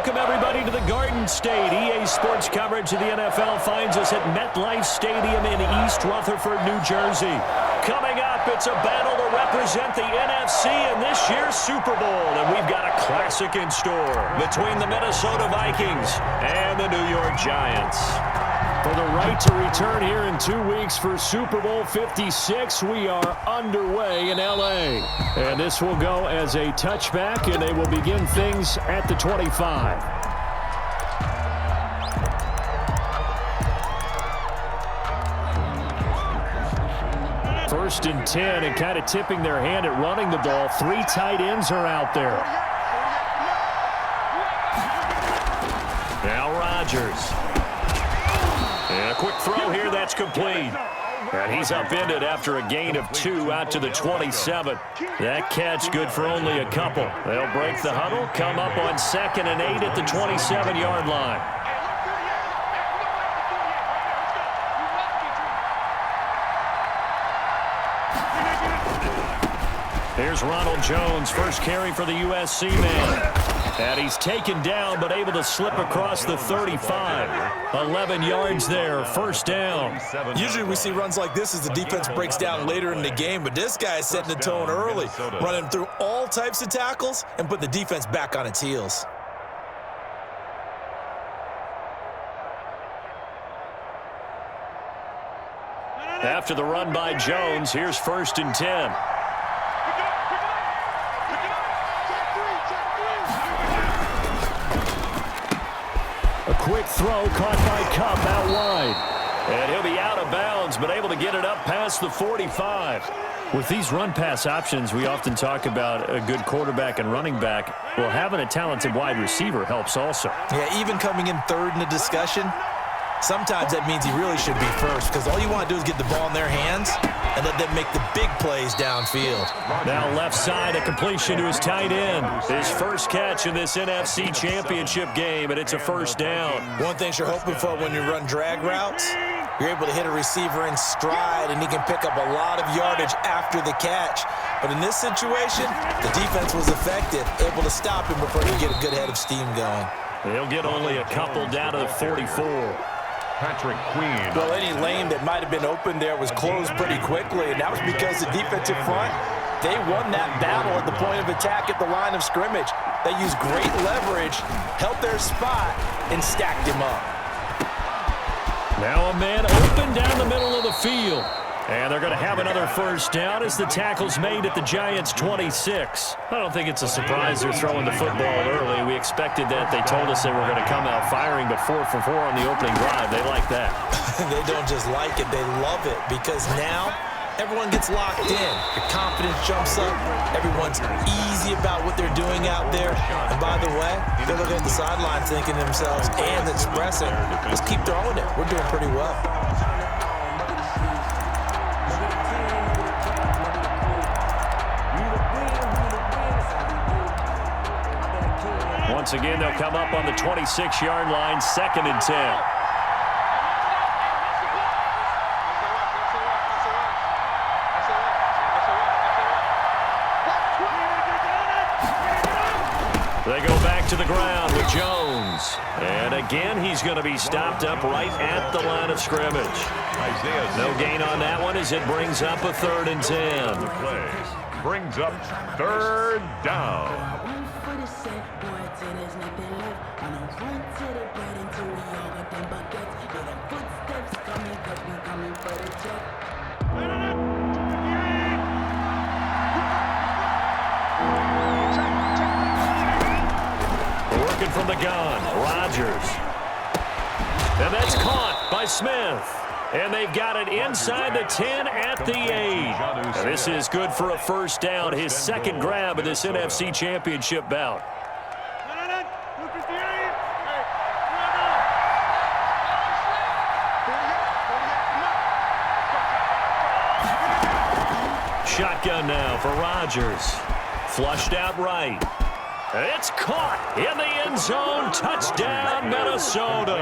welcome everybody to the Garden State. EA Sports coverage of the NFL finds us at MetLife Stadium in East Rutherford, New Jersey. Coming up, it's a battle to represent the NFC in this year's Super Bowl, and we've got a classic in store between the Minnesota Vikings and the New York Giants. For the right to return here in 2 weeks for Super Bowl 56, we are underway in L.A. And this will go as a touchback, and they will begin things at the 25. First and 10, and kind of tipping their hand at running the ball. 3 tight ends are out there. Now Rodgers. And a quick throw here, that's complete. And he's upended after a gain of 2 out to the 27. That catch good for only a couple. They'll break the huddle, come up on 2nd and 8 at the 27-yard line. Here's Ronald Jones, first carry for the USC man. And he's taken down, but able to slip across the 35. 11 yards there, first down. Usually we see runs like this as the defense breaks down later in the game, but this guy is setting the tone early, running through all types of tackles and put the defense back on its heels. After the run by Jones, here's first and 10. A quick throw caught by Cup out wide. And he'll be out of bounds, but able to get it up past the 45. With these run-pass options, we often talk about a good quarterback and running back. Well, having a talented wide receiver helps also. Yeah, even coming in third in the discussion, sometimes that means he really should be first, because all you want to do is get the ball in their hands and let them make the big plays downfield. Now left side, a completion to his tight end. His first catch in this NFC Championship game, and it's a first down. One thing you're hoping for when you run drag routes, you're able to hit a receiver in stride, and he can pick up a lot of yardage after the catch. But in this situation, the defense was effective, able to stop him before he could get a good head of steam going. They'll get only a couple down to the 44. Patrick Queen. Well, any lane that might have been open there was closed pretty quickly, and that was because the defensive front, they won that battle at the point of attack at the line of scrimmage. They used great leverage, held their spot, and stacked him up. Now a man open down the middle of the field. And they're going to have another first down as the tackle's made at the Giants' 26. I don't think it's a surprise they're throwing the football early. We expected that. They told us they were going to come out firing, but 4 for 4 on the opening drive. They like that. They don't just like it, they love it, because now everyone gets locked in. The confidence jumps up. Everyone's easy about what they're doing out there. And by the way, they're looking at the sideline thinking to themselves and expressing, let's keep throwing it. We're doing pretty well. Once again, they'll come up on the 26-yard line, 2nd and 10. They go back to the ground with Jones. And again, he's going to be stopped up right at the line of scrimmage. No gain on that one as it brings up a 3rd and 10. Brings up 3rd down. Working from the gun, Rodgers. And that's caught by Smith. And they've got it inside the 10 at the 8. And this is good for a first down, his 2nd grab of this NFC Championship bout. Shotgun now for Rodgers. Flushed out right. It's caught in the end zone. Touchdown, Minnesota.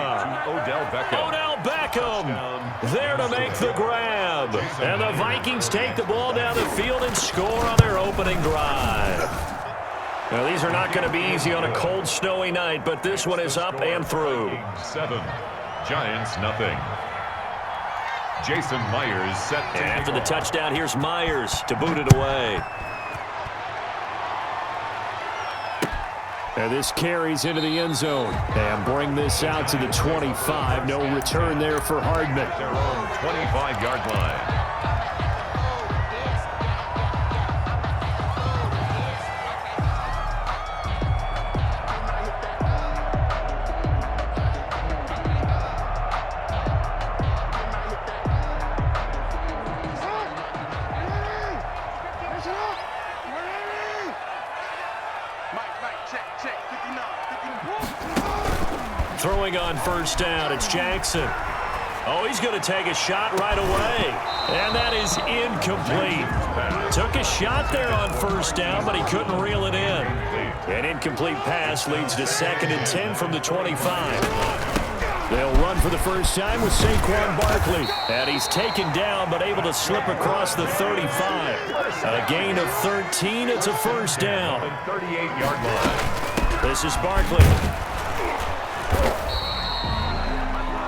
Odell Beckham there to make the grab. And the Vikings take the ball down the field and score on their opening drive. Well, these are not going to be easy on a cold, snowy night, but this one is up and through. 7, Giants nothing. Jason Myers set to And after the touchdown, here's Myers to boot it away. And this carries into the end zone. And bring this out to the 25. No return there for Hardman. their own 25-yard line. Throwing on first down, it's Jackson. Oh, he's going to take a shot right away. And that is incomplete. Took a shot there on first down, but he couldn't reel it in. An incomplete pass leads to 2nd and 10 from the 25. They'll run for the first time with Saquon Barkley. And he's taken down, but able to slip across the 35. A gain of 13. It's a first down. 38-yard line. This is Barkley.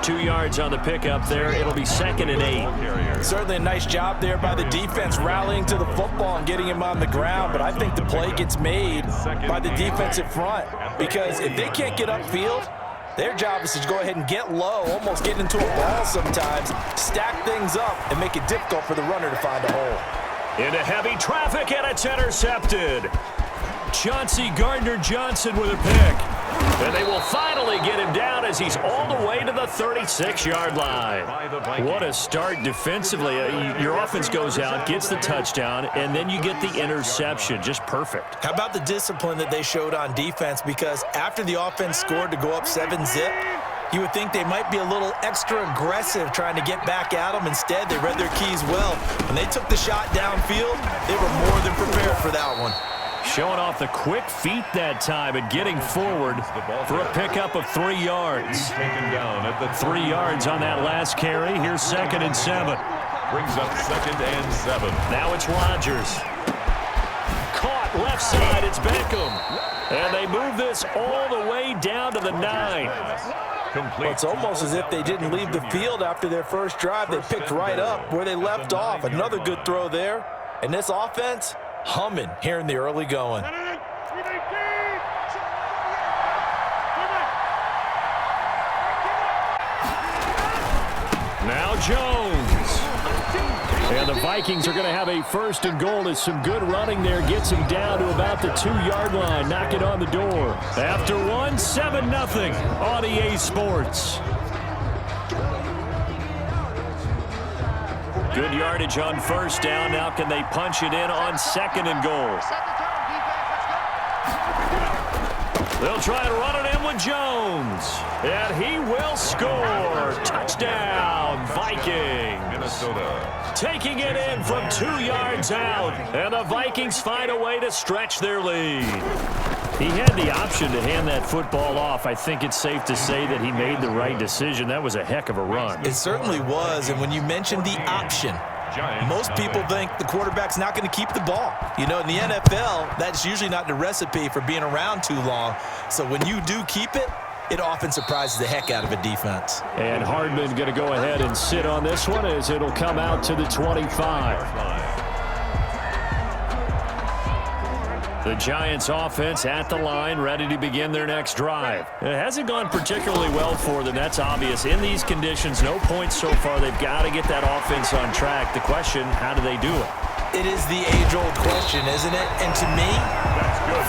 2 yards on the pickup there. It'll be 2nd and 8. Certainly a nice job there by the defense rallying to the football and getting him on the ground, but I think the play gets made by the defensive front because if they can't get upfield, their job is to go ahead and get low, almost get into a ball sometimes, stack things up, and make it difficult for the runner to find a hole. Into heavy traffic, and it's intercepted. Chauncey Gardner-Johnson with a pick. And they will finally get him down as he's all the way to the 36-yard line. What a start defensively. Your offense goes out, gets the touchdown, and then you get the interception. Just perfect. How about the discipline that they showed on defense? Because after the offense scored to go up 7-zip, you would think they might be a little extra aggressive trying to get back at them. Instead, they read their keys well. When they took the shot downfield, they were more than prepared for that one. Showing off the quick feet that time and getting forward for a pickup of 3 yards. 3 yards on that last carry. Here's 2nd and 7. Brings up 2nd and 7. Now it's Rodgers. Caught left side. It's Beckham. And they move this all the way down to the 9. Well, it's almost as if they didn't leave the field after their first drive. They picked right up where they left off. Another good throw there. And this offense humming here in the early going. Now Jones. And the Vikings are going to have a 1st and goal as some good running there gets him down to about the 2-yard line. Knock it on the door. After 1, 7-0 on EA Sports. Good yardage on first down. Now can they punch it in on 2nd and goal? They'll try and run it in with Jones. And he will score. Touchdown, Vikings. Minnesota. Taking it in from 2 yards out. And the Vikings find a way to stretch their lead. He had the option to hand that football off. I think it's safe to say that he made the right decision. That was a heck of a run. It certainly was, and when you mentioned the option, most people think the quarterback's not going to keep the ball. You know, in the NFL, that's usually not the recipe for being around too long. So when you do keep it, it often surprises the heck out of a defense. And Hardman going to go ahead and sit on this one as it'll come out to the 25. The Giants offense at the line, ready to begin their next drive. It hasn't gone particularly well for them. That's obvious. In these conditions, no points so far. They've got to get that offense on track. The question, how do they do it? It is the age-old question, isn't it? And to me,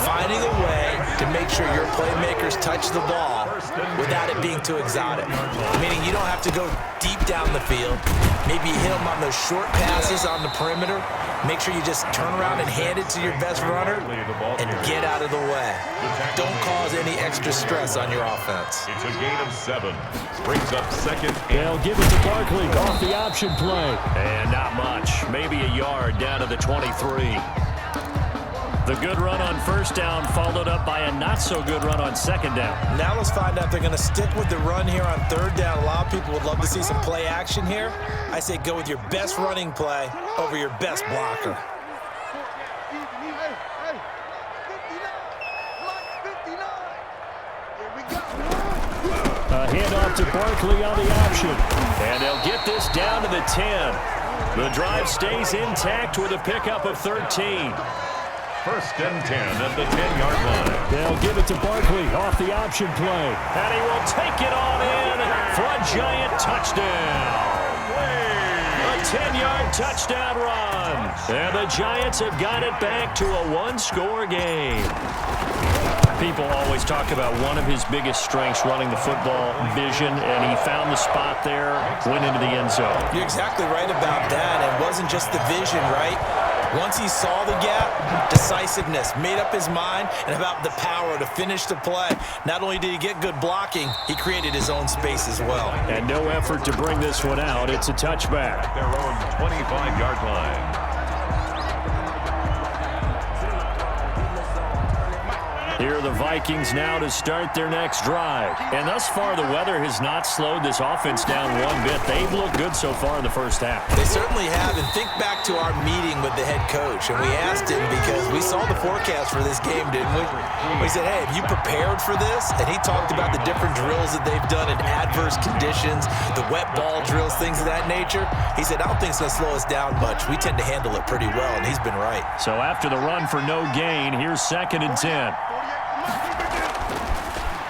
finding a way to make sure your playmakers touch the ball without it being too exotic. Meaning you don't have to go deep down the field. Maybe hit them on those short passes on the perimeter. Make sure you just turn around and hand it to your best runner and get out of the way. Don't cause any extra stress on your offense. It's a gain of 7. Brings up 2nd. They'll give it to Barkley off the option play. And not much. Maybe a yard down to the 23. The good run on first down followed up by a not-so-good run on 2nd down. Now let's find out if they're going to stick with the run here on 3rd down. A lot of people would love to see some play action here. I say go with your best running play over your best blocker. A handoff to Barkley on the option. And they'll get this down to the 10. The drive stays intact with a pickup of 13. First and 10 at the 10-yard line. They'll give it to Barkley off the option play. And he will take it on in for a Giant touchdown. A 10-yard touchdown run. And the Giants have got it back to a one-score game. People always talk about one of his biggest strengths running the football, vision, and he found the spot there, went into the end zone. You're exactly right about that. It wasn't just the vision, right? Once he saw the gap, decisiveness, made up his mind, and about the power to finish the play. Not only did he get good blocking, he created his own space as well. And no effort to bring this one out. It's a touchback. Their own 25-yard line. Here are the Vikings now to start their next drive. And thus far, the weather has not slowed this offense down one bit. They've looked good so far in the first half. They certainly have. And think back to our meeting with the head coach. And we asked him because we saw the forecast for this game, didn't we? We said, hey, have you prepared for this? And he talked about the different drills that they've done in adverse conditions, the wet ball drills, things of that nature. He said, I don't think it's going to slow us down much. We tend to handle it pretty well, and he's been right. So after the run for no gain, here's 2nd and 10.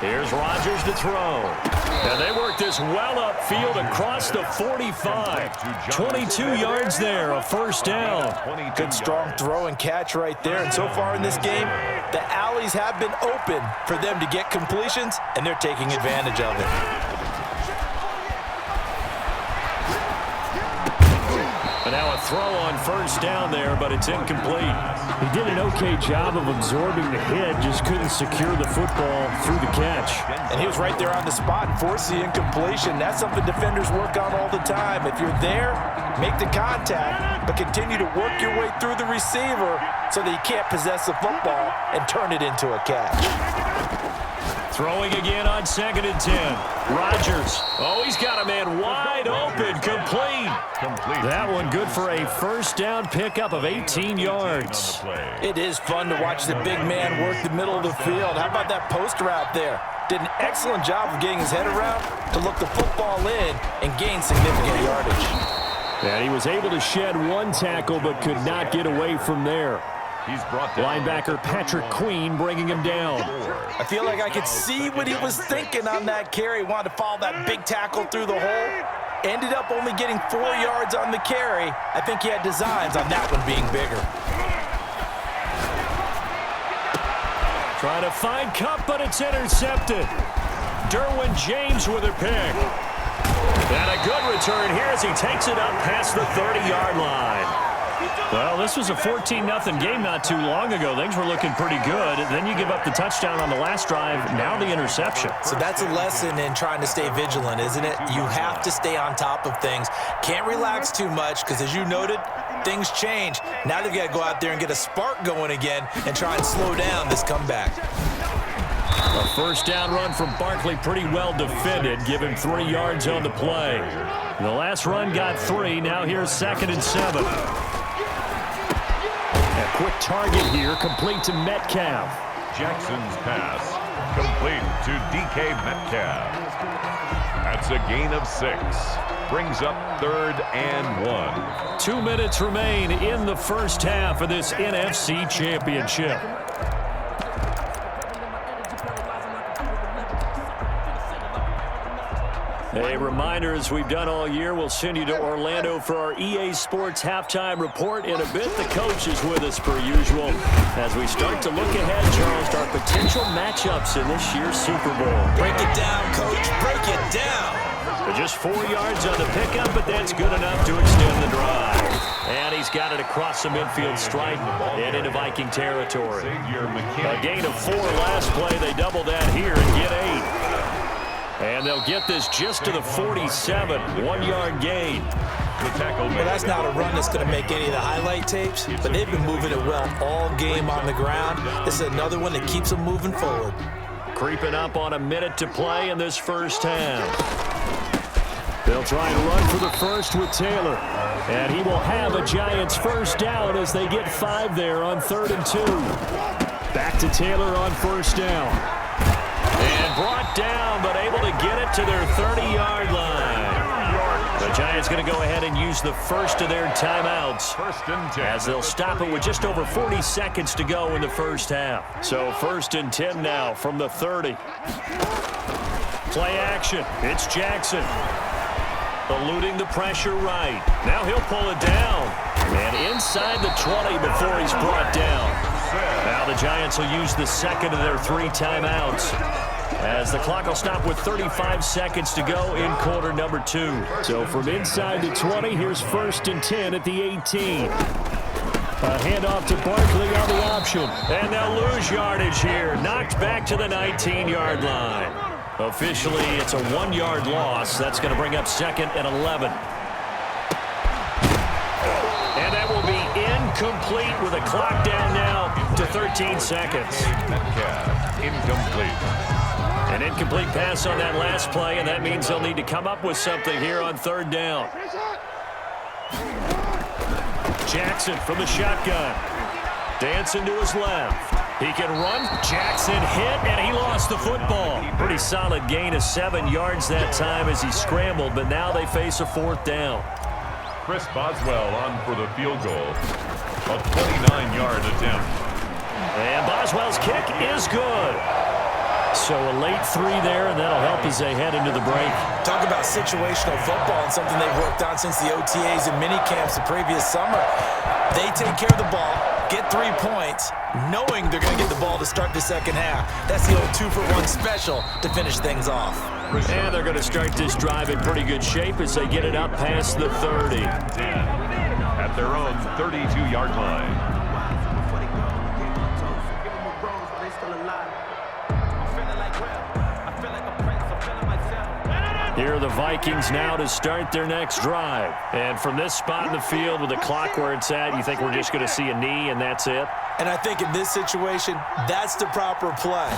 Here's Rodgers to throw. And they work this well upfield across the 45. 22 yards there, a first down. Good strong throw and catch right there. And so far in this game, the alleys have been open for them to get completions, and they're taking advantage of it. And now a throw on first down there, but it's incomplete. He did an okay job of absorbing the hit, just couldn't secure the football through the catch. And he was right there on the spot and forced the incompletion. That's something defenders work on all the time. If you're there, make the contact, but continue to work your way through the receiver so that you can't possess the football and turn it into a catch. Throwing again on 2nd and 10. Rodgers. Oh, he's got a man wide open. Complete. That one good for a first down pickup of 18 yards. It is fun to watch the big man work the middle of the field. How about that post route there? Did an excellent job of getting his head around to look the football in and gain significant yardage. And he was able to shed one tackle but could not get away from there. He's brought down. Linebacker Patrick Queen bringing him down. I feel like I could see what he was thinking on that carry. Wanted to follow that big tackle through the hole. Ended up only getting 4 yards on the carry. I think he had designs on that one being bigger. Trying to find Cup, but it's intercepted. Derwin James with a pick. And a good return here as he takes it up past the 30-yard line. Well, this was a 14-0 game not too long ago. Things were looking pretty good. Then you give up the touchdown on the last drive. Now the interception. So that's a lesson in trying to stay vigilant, isn't it? You have to stay on top of things. Can't relax too much because, as you noted, things change. Now they've got to go out there and get a spark going again and try and slow down this comeback. A first down run from Barkley, pretty well defended. Give him 3 yards on the play. The last run got 3. Now here's 2nd and 7. A quick target here, complete to Metcalf. Jackson's pass, complete to DK Metcalf. That's a gain of 6. Brings up 3rd and 1. 2 minutes remain in the first half of this NFC Championship. A reminder, as we've done all year, we'll send you to Orlando for our EA Sports halftime report in a bit. The coach is with us per usual as we start to look ahead, Charles, to our potential matchups in this year's Super Bowl. Break it down, Coach. Break it down. Just 4 yards on the pickup, but that's good enough to extend the drive. And he's got it across the midfield stripe and into Viking territory. A gain of 4 last play. They double that here and get 8. And they'll get this just to the 47, 1-yard gain. Well, that's not a run that's going to make any of the highlight tapes, but they've been moving it well all game on the ground. This is another one that keeps them moving forward. Creeping up on a minute to play in this first half. They'll try and run for the first with Taylor. And he will have a Giants first down as they get 5 there on 3rd and 2. Back to Taylor on first down. And brought down, but able to get it to their 30-yard line. The Giants going to go ahead and use the first of their timeouts First and 10. as they'll stop it with just over 40 seconds to go in the first half. So first and 10 now from the 30. Play action. It's Jackson. Eluding the pressure right. Now he'll pull it down. And inside the 20 before he's brought down. Now the Giants will use the second of their 3 timeouts, as the clock will stop with 35 seconds to go in quarter number 2. So from inside the 20, here's first and 10 at the 18. A handoff to Barkley on the option. And they'll lose yardage here. Knocked back to the 19-yard line. Officially, it's a 1-yard loss. That's going to bring up second and 11. And that will be incomplete with a clock down now to 13 seconds. Metcalf, incomplete. An incomplete pass on that last play, and that means they'll need to come up with something here on third down. Jackson from the shotgun. Dancing to his left. He can run. Jackson hit, and he lost the football. Pretty solid gain of 7 yards that time as he scrambled, but now they face a fourth down. Chris Boswell on for the field goal. A 29-yard attempt. And Boswell's kick is good. So a late 3 there, and that'll help as they head into the break. Talk about situational football and something they've worked on since the OTAs and mini camps the previous summer. They take care of the ball, get 3 points, knowing they're going to get the ball to start the second half. That's the old 2-for-1 special to finish things off. And they're going to start this drive in pretty good shape as they get it up past the 30. 10 at their own 32-yard line. Here are the Vikings now to start their next drive. And from this spot in the field with the clock where it's at, you think we're just going to see a knee and that's it? And I think in this situation, that's the proper play.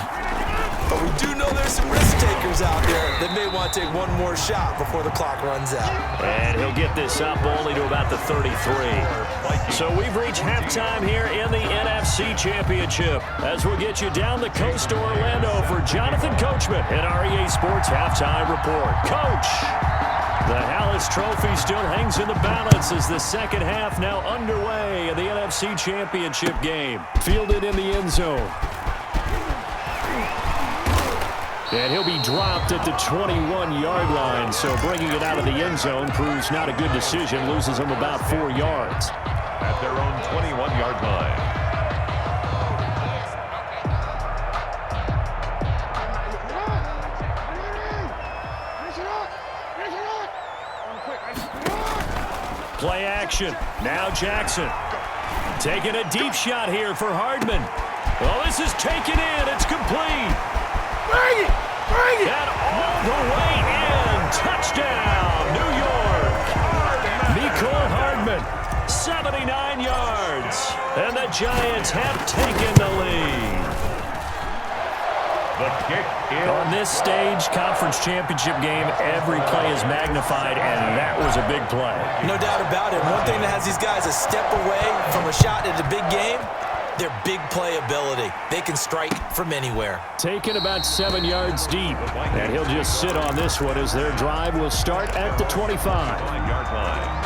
But we do know there's some risk takers out there that may want to take one more shot before the clock runs out. And he'll get this up only to about the 33. So we've reached halftime here in the NFC Championship as we'll get you down the coast to Orlando for Jonathan Coachman at our EA Sports Halftime Report. Coach, the Hallis Trophy still hangs in the balance as the second half now underway in the NFC Championship game. Fielded in the end zone. And he'll be dropped at the 21-yard line, so bringing it out of the end zone proves not a good decision, loses him about 4 yards. At their own 21-yard line. Play action. Now Jackson. Taking a deep shot here for Hardman. Well, this is taken in. It's complete. Bring it! Bring it! And all the way in. Touchdown, New York. Mecole Hardman, 79 yards. And the Giants have taken the lead. The kick is On this stage, conference championship game, every play is magnified, and that was a big play. No doubt about it. One thing that has these guys a step away from a shot at a big game, their big play ability. They can strike from anywhere. Taken about 7 yards deep, and he'll just sit on this one as their drive will start at the 25. 9-yard line.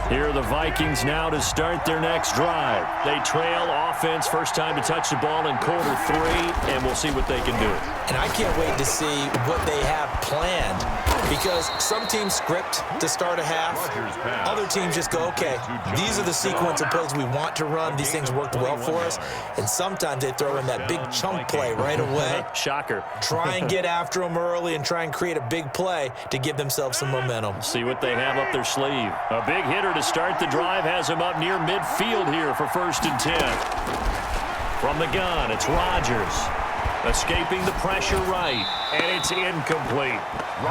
Here are the Vikings now to start their next drive. They trail offense, first time to touch the ball in quarter 3, and we'll see what they can do. And I can't wait to see what they have planned, because some teams script to start a half. Other teams just go, okay, these are the sequence of plays we want to run. These things worked well for us. And sometimes they throw in that big chunk play right away. Shocker. Try and get after them early and try and create a big play to give themselves some momentum. See what they have up their sleeve. A big hitter to start the drive has him up near midfield here for first and 10. From the gun, it's Rodgers. Escaping the pressure right, and it's incomplete.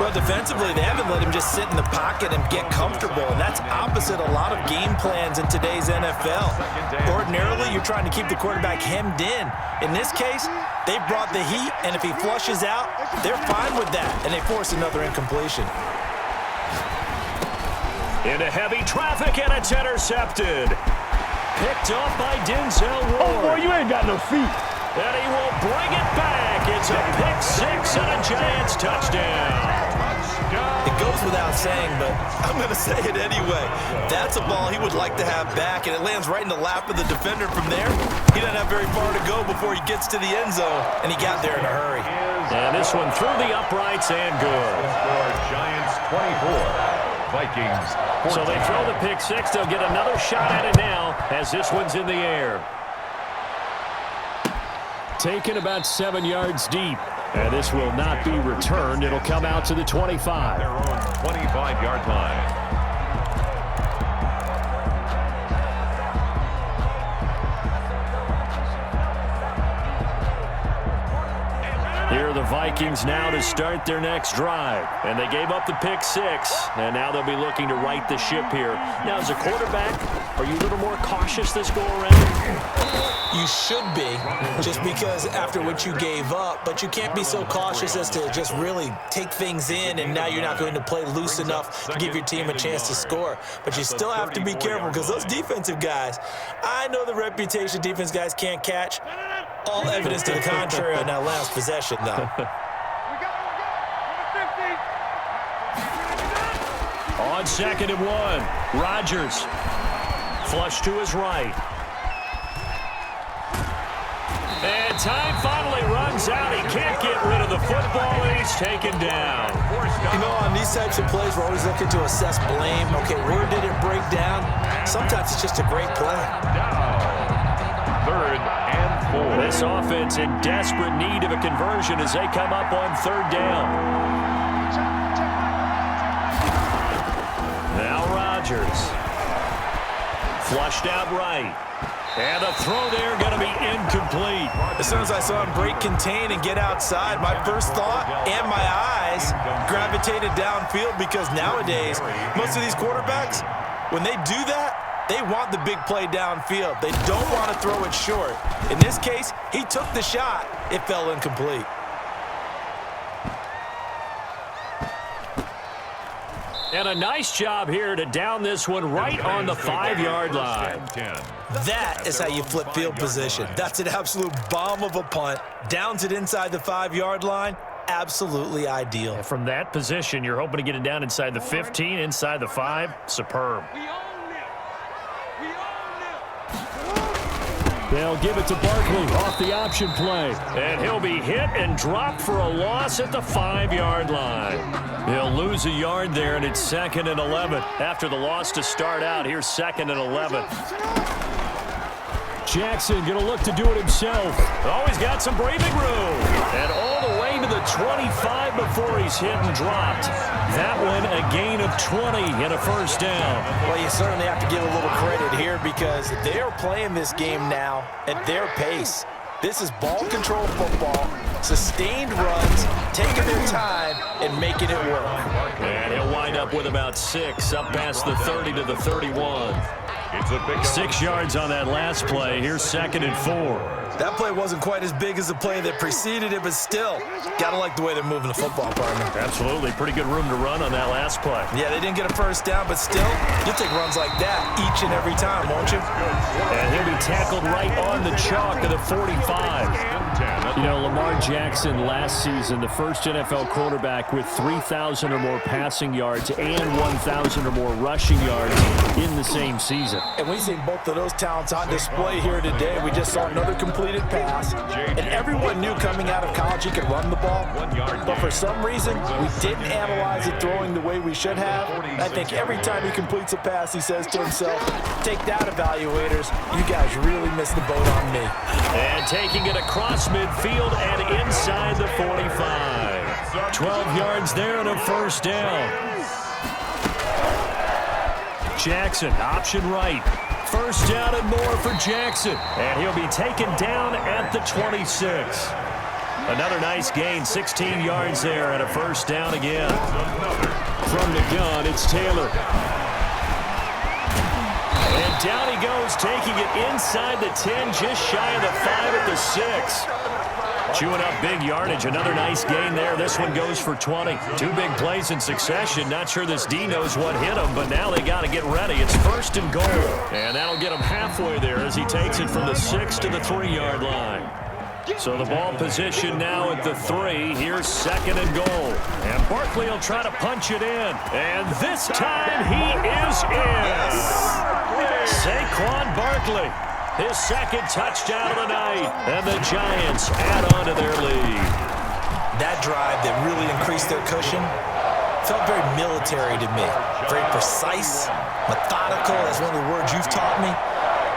Well, defensively, they haven't let him just sit in the pocket and get comfortable, and that's opposite a lot of game plans in today's NFL. Ordinarily, you're trying to keep the quarterback hemmed in. In this case, they brought the heat, and if he flushes out, they're fine with that, and they force another incompletion. Into heavy traffic, and it's intercepted. Picked off by Denzel Ward. Oh, boy, you ain't got no feet. And he will bring it back. It's a pick-6 and a Giants touchdown. It goes without saying, but I'm going to say it anyway. That's a ball he would like to have back, and it lands right in the lap of the defender from there. He doesn't have very far to go before he gets to the end zone, and he got there in a hurry. And this one through the uprights and good. Giants 24, Vikings 14. So they throw the pick-6. They'll get another shot at it now as this one's in the air. Taken about 7 yards deep. And this will not be returned. It'll come out to the 25. Their own 25-yard line. Here are the Vikings now to start their next drive. And they gave up the pick-6, and now they'll be looking to right the ship here. Now, as a quarterback, are you a little more cautious this go-around? You should be, just because after what you gave up, but you can't be so cautious as to just really take things in, and now you're not going to play loose enough to give your team a chance to score. But you still have to be careful, because those defensive guys, I know the reputation defense guys can't catch. All evidence to the contrary on that last possession, though. On 2nd and 1, Rodgers. Flush to his right. And time finally runs out. He can't get rid of the football, and he's taken down. You know, on these types of plays, we're always looking to assess blame. Okay, where did it break down? Sometimes it's just a great play. Down. 3rd and 4. This offense in desperate need of a conversion as they come up on 3rd down. Now Rodgers. Flushed out right. And the throw there going to be incomplete. As soon as I saw him break contain and get outside, my first thought and my eyes gravitated downfield, because nowadays, most of these quarterbacks, when they do that, they want the big play downfield. They don't want to throw it short. In this case, he took the shot. It fell incomplete. And a nice job here to down this one right on the 5-yard line. That is how you flip field position. That's an absolute bomb of a punt. Downs it inside the 5-yard line. Absolutely ideal. And from that position, you're hoping to get it down inside the 15, inside the 5. Superb. They'll give it to Barkley off the option play. And he'll be hit and dropped for a loss at the 5-yard line. He'll lose a yard there, and it's 2nd and 11. After the loss to start out, here's 2nd and 11. Jackson going to look to do it himself. Oh, he's got some breathing room. And all the way to the 25 before he's hit and dropped. That one a gain of 20 and a 1st down. Well, you certainly have to give a little credit here, because they're playing this game now at their pace. This is ball control football, sustained runs, taking their time and making it work. And he'll wind up with about 6 up past the 30 to the 31. 6 yards on that last play. Here's 2nd and 4. That play wasn't quite as big as the play that preceded it, but still, gotta like the way they're moving the football, partner. Absolutely. Pretty good room to run on that last play. Yeah, they didn't get a 1st down, but still, you'll take runs like that each and every time, won't you? And he'll be tackled right on the chalk of the 45. You know, Lamar Jackson last season, the first NFL quarterback with 3,000 or more passing yards and 1,000 or more rushing yards in the same season. And we've seen both of those talents on display here today. We just saw another completed pass. And everyone knew coming out of college he could run the ball. But for some reason, we didn't analyze it throwing the way we should have. I think every time he completes a pass, he says to himself, take that, evaluators. You guys really missed the boat on me. And taking it across midfield and inside the 45. 12 yards there and a 1st down. Jackson, option right. 1st down and more for Jackson. And he'll be taken down at the 26. Another nice gain, 16 yards there and a 1st down again. From the gun, it's Taylor. And down he goes, taking it inside the 10, just shy of the 5 at the 6. Chewing up big yardage. Another nice gain there. This one goes for 20. 2 big plays in succession. Not sure this D knows what hit him, but now they got to get ready. It's 1st and goal. And that'll get him halfway there as he takes it from the 6 to the 3-yard line. So the ball position now at the 3. Here's 2nd and goal. And Barkley will try to punch it in. And this time he is in. Saquon Barkley, his 2nd touchdown of the night. And the Giants add on to their lead. That drive that really increased their cushion felt very military to me. Very precise, methodical. That's one of the words you've taught me.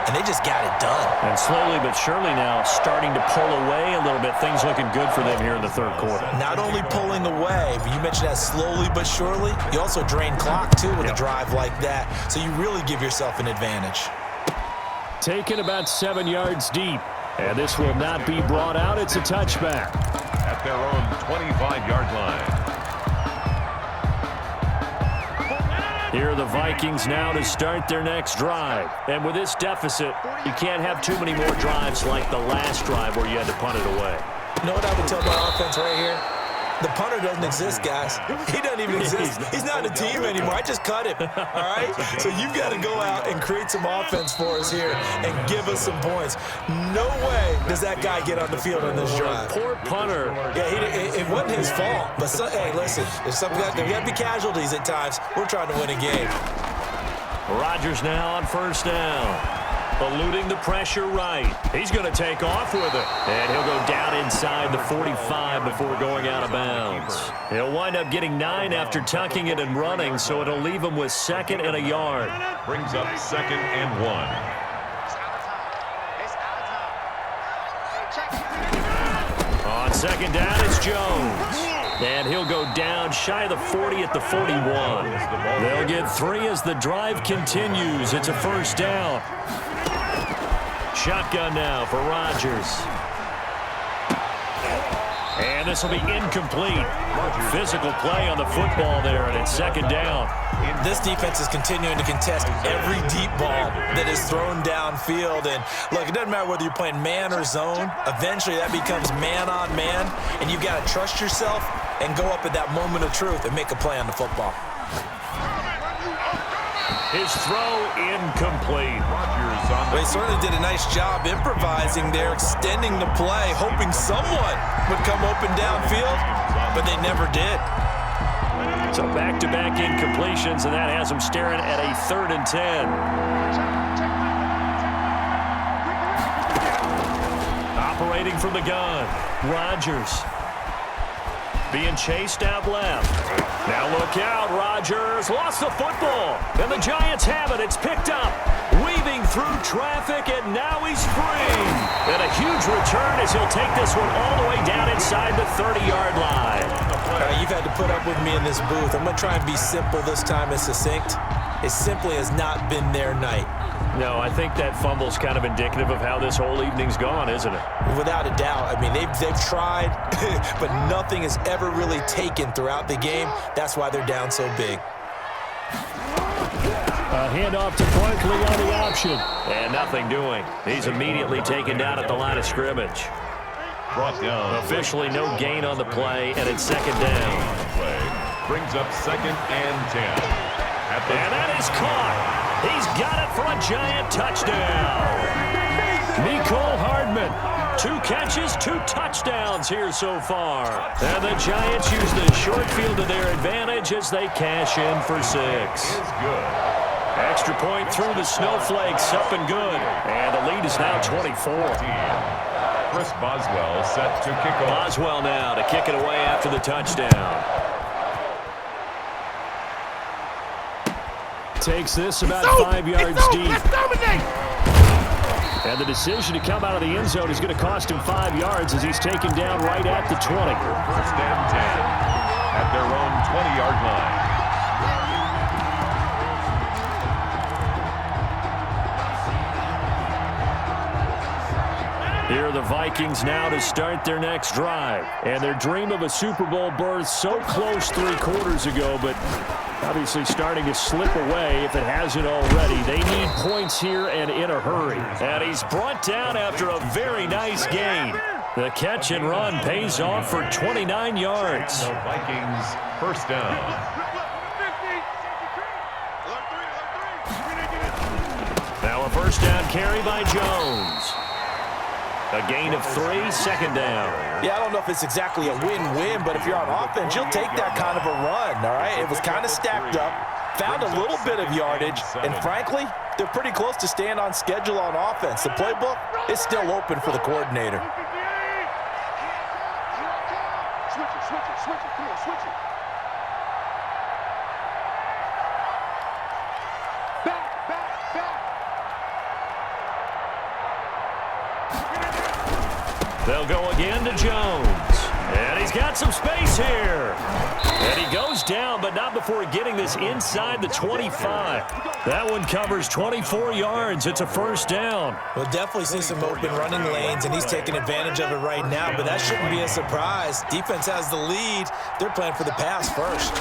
And they just got it done. And slowly but surely now starting to pull away a little bit. Things looking good for them here in the 3rd quarter. Not only pulling away, but you mentioned that slowly but surely. You also drain clock, too, with a drive like that. So you really give yourself an advantage. Taken about 7 yards deep. And this will not be brought out. It's a touchback. At their own 25-yard line. Here are the Vikings now to start their next drive. And with this deficit, you can't have too many more drives like the last drive where you had to punt it away. You know what I would tell my offense right here? The punter doesn't exist, guys. He doesn't even exist. He's not a team anymore. I just cut him, all right? So you've got to go out and create some offense for us here and give us some points. No way does that guy get on the field on this drive. Poor punter. Yeah, it wasn't his fault. But, hey, listen, there's got to be casualties at times. We're trying to win a game. Rodgers now on 1st down. Eluding the pressure right. He's going to take off with it. And he'll go down inside the 45 before going out of bounds. He'll wind up getting 9 after tucking it and running, so it'll leave him with 2nd and a yard. Brings up 2nd and 1. On 2nd down, it's Jones. And he'll go down shy of the 40 at the 41. They'll get 3 as the drive continues. It's a 1st down. Shotgun now for Rodgers. And this will be incomplete. Physical play on the football there, and it's 2nd down. This defense is continuing to contest every deep ball that is thrown downfield. And, look, it doesn't matter whether you're playing man or zone. Eventually that becomes man on man, and you've got to trust yourself and go up at that moment of truth and make a play on the football. His throw incomplete. Well, he certainly did a nice job improvising there, extending the play, hoping someone would come open downfield, but they never did. So back-to-back incompletions, and that has him staring at a 3rd and 10. Operating from the gun, Rodgers. Being chased out left. Now look out, Rodgers lost the football. And the Giants have it. It's picked up. Weaving through traffic, and now he's free. And a huge return as he'll take this one all the way down inside the 30-yard line. You've had to put up with me in this booth. I'm going to try and be simple this time and succinct. It simply has not been their night. No, I think that fumble's kind of indicative of how this whole evening's gone, isn't it? Without a doubt. I mean, they've tried, but nothing is ever really taken throughout the game. That's why they're down so big. A handoff to Barkley on the option. And nothing doing. He's immediately taken down at the line of scrimmage. Brought down. Officially no gain on the play, and it's 2nd down. Brings up 2nd and 10. And that is caught. He's got it for a Giant touchdown. Mecole Hardman, 2 catches, 2 touchdowns here so far. And the Giants use the short field to their advantage as they cash in for 6. Good. Extra point through the snowflakes, up and good. And the lead is now 24. Chris Boswell set to kick off. Boswell now to kick it away after the touchdown. Takes this about 5 yards deep. And the decision to come out of the end zone is going to cost him 5 yards as he's taken down right at the 20. 1st and 10 at their own 20-yard line. Here are the Vikings now to start their next drive. And their dream of a Super Bowl berth so close 3 quarters ago, but obviously starting to slip away if it hasn't already. They need points here and in a hurry. And he's brought down after a very nice gain. The catch and run pays off for 29 yards. The Vikings 1st down. Now a 1st down carry by Jones. A gain of 3, second down. Yeah, I don't know if it's exactly a win-win, but if you're on offense, you'll take that kind of a run, all right? It was kind of stacked up, found a little bit of yardage, and frankly, they're pretty close to staying on schedule on offense. The playbook is still open for the coordinator. Switch it. Come on, switch it. Back. They'll go again to Jones. And he's got some space here. And he goes down, but not before getting this inside the 25. That one covers 24 yards. It's a first down. We'll definitely see some open running lanes, and he's taking advantage of it right now, but that shouldn't be a surprise. Defense has the lead. They're playing for the pass first.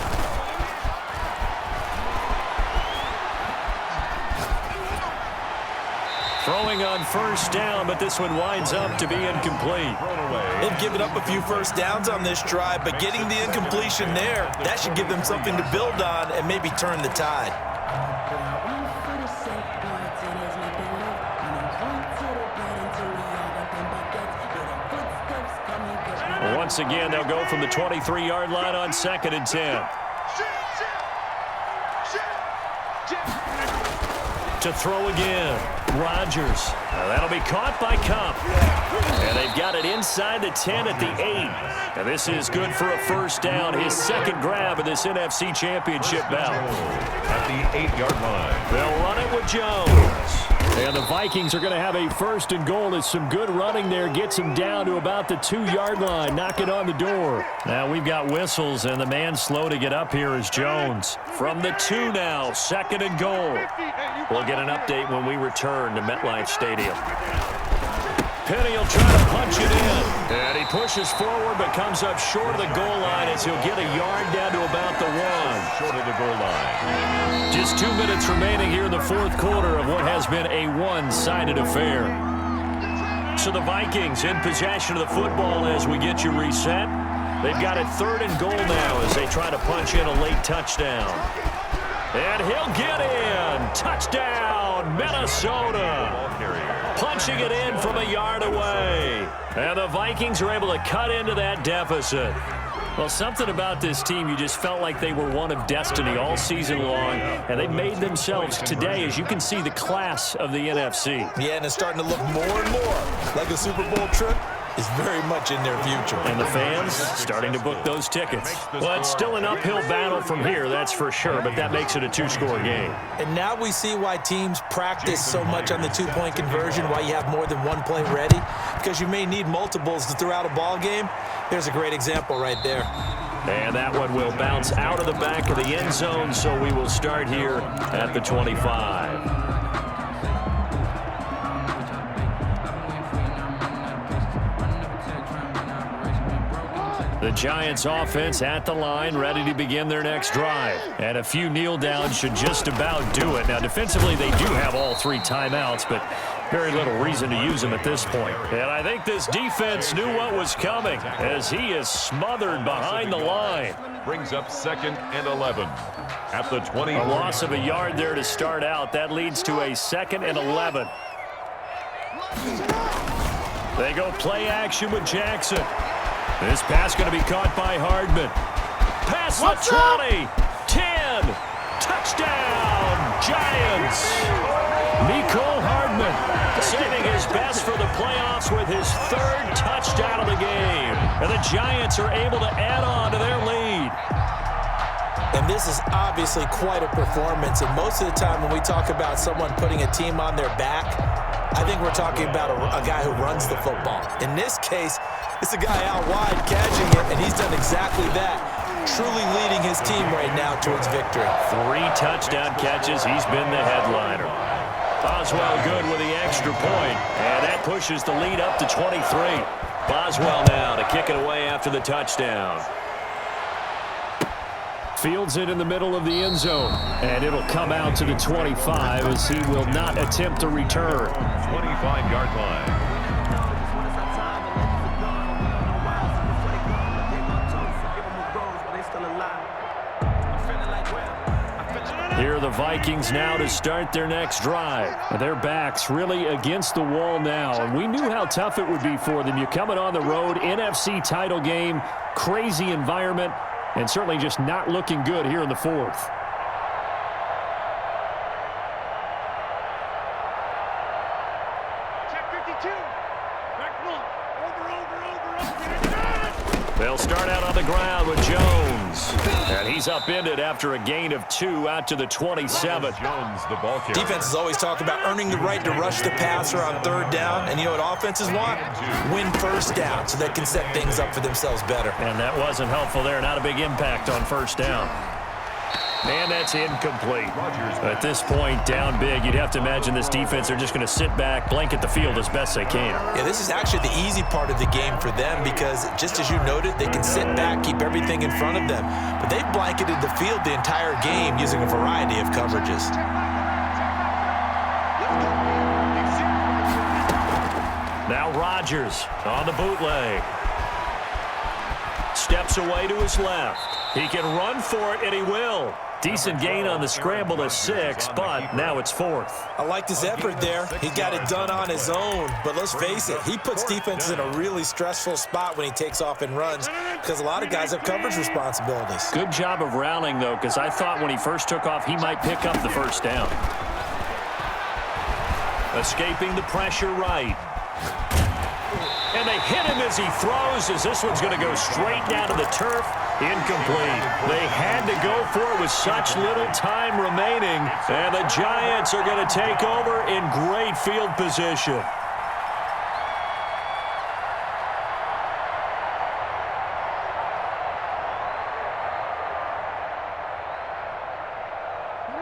Throwing on first down, but this one winds up to be incomplete. They've given up a few first downs on this drive, but getting the incompletion there, that should give them something to build on and maybe turn the tide. Once again, they'll go from the 23-yard line on 2nd and 10. To throw again. Rodgers. Now that'll be caught by Cup. And they've got it inside the 10 at the 8. And this is good for a first down. His second grab of this NFC Championship bout. At the 8-yard line. They'll run it with Jones. And the Vikings are going to have a first and goal. As some good running there gets him down to about the 2-yard line. Knocking on the door. Now we've got whistles, and the man slow to get up here is Jones. From the 2 now, 2nd and goal. We'll get an update when we return to MetLife Stadium. Penny will try to punch it in. And he pushes forward but comes up short of the goal line as he'll get a yard down to about the 1. Short of the goal line. Just 2 minutes remaining here in the 4th quarter of what has been a one-sided affair. So the Vikings in possession of the football as we get you reset. They've got it 3rd and goal now as they try to punch in a late touchdown. And he'll get in. Touchdown, Minnesota. Punching it in from a yard away. And the Vikings are able to cut into that deficit. Well, something about this team, you just felt like they were one of destiny all season long, and they made themselves today, as you can see, the class of the NFC. Yeah, and it's starting to look more and more like a Super Bowl trip is very much in their future. And the fans starting to book those tickets. Well, it's still an uphill battle from here, that's for sure, but that makes it a 2-score game. And now we see why teams practice so much on the 2-point conversion, why you have more than one play ready, because you may need multiples to throw out a ball game. There's a great example right there. And that one will bounce out of the back of the end zone, so we will start here at the 25. The Giants offense at the line, ready to begin their next drive. And a few kneel downs should just about do it. Now, defensively, they do have all 3 timeouts, but very little reason to use them at this point. And I think this defense knew what was coming as he is smothered behind the line. Brings up 2nd and 11 at the 20. A loss of a yard there to start out. That leads to a 2nd and 11. They go play action with Jackson. This pass going to be caught by Hardman. Pass the 20. 10. Touchdown, Giants. Mecole Hardman saving his best for the playoffs with his 3rd touchdown of the game. And the Giants are able to add on to their lead. And this is obviously quite a performance. And most of the time when we talk about someone putting a team on their back, I think we're talking about a guy who runs the football. In this case, it's a guy out wide catching it, and he's done exactly that, truly leading his team right now towards victory. 3 touchdown catches. He's been the headliner. Boswell good with the extra point, and that pushes the lead up to 23. Boswell now to kick it away after the touchdown. Fields it in the middle of the end zone, and it'll come out to the 25 as he will not attempt to return. 25-yard line. Here are the Vikings now to start their next drive. Their backs really against the wall now, and we knew how tough it would be for them. You're coming on the road, NFC title game, crazy environment, and certainly just not looking good here in the fourth. They'll start out on the ground with Jones. And he's upended after a gain of 2 out to the 27. Jones, the ball carrier. Defenses always talk about earning the right to rush the passer on third down. And you know what offenses want? Win first down so they can set things up for themselves better. And that wasn't helpful there. Not a big impact on first down. And that's incomplete. At this point, down big, you'd have to imagine this defense are just going to sit back, blanket the field as best they can. Yeah, this is actually the easy part of the game for them because, just as you noted, they can sit back, keep everything in front of them. But they've blanketed the field the entire game using a variety of coverages. Now Rodgers on the bootleg. Steps away to his left. He can run for it, and he will. Decent gain on the scramble to 6, but now it's 4th. I like his effort there. He got it done on his own. But let's face it, he puts defenses in a really stressful spot when he takes off and runs because a lot of guys have coverage responsibilities. Good job of rallying, though, because I thought when he first took off, he might pick up the first down. Escaping the pressure right. And they hit him as he throws, as this one's going to go straight down to the turf. Incomplete. They had to go for it with such little time remaining. And the Giants are going to take over in great field position.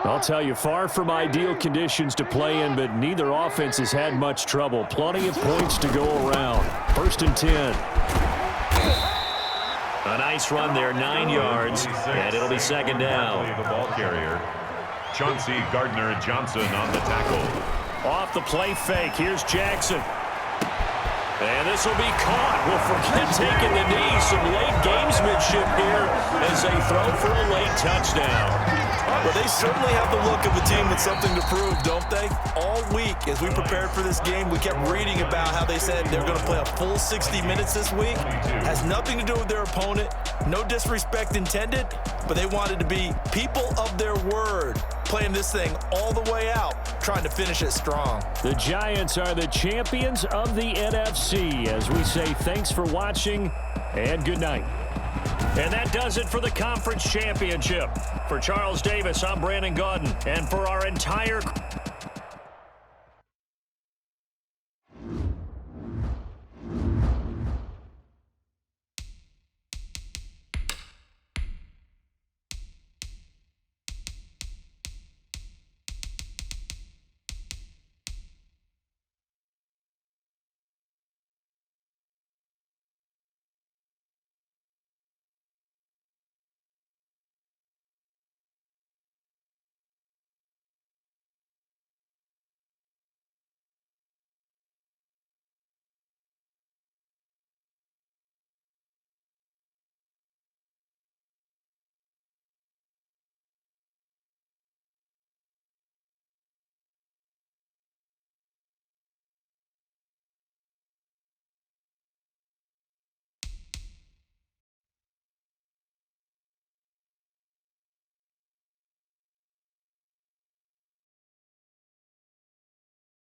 I'll tell you, far from ideal conditions to play in, but neither offense has had much trouble. Plenty of points to go around. 1st and 10. A nice run there, 9 yards, and it'll be 2nd down. The ball carrier, Chauncey Gardner-Johnson on the tackle. Off the play fake, here's Jackson. And this will be caught. We'll forget taking the knee. Some late gamesmanship here as they throw for a late touchdown. Well, they certainly have the look of a team with something to prove, don't they? All week, as we prepared for this game, we kept reading about how they said they're going to play a full 60 minutes this week. Has nothing to do with their opponent. No disrespect intended, but they wanted to be people of their word, playing this thing all the way out, trying to finish it strong. The Giants are the champions of the NFC. As we say, thanks for watching and good night. And that does it for the conference championship. For Charles Davis, I'm Brandon Gaudin. And for our entire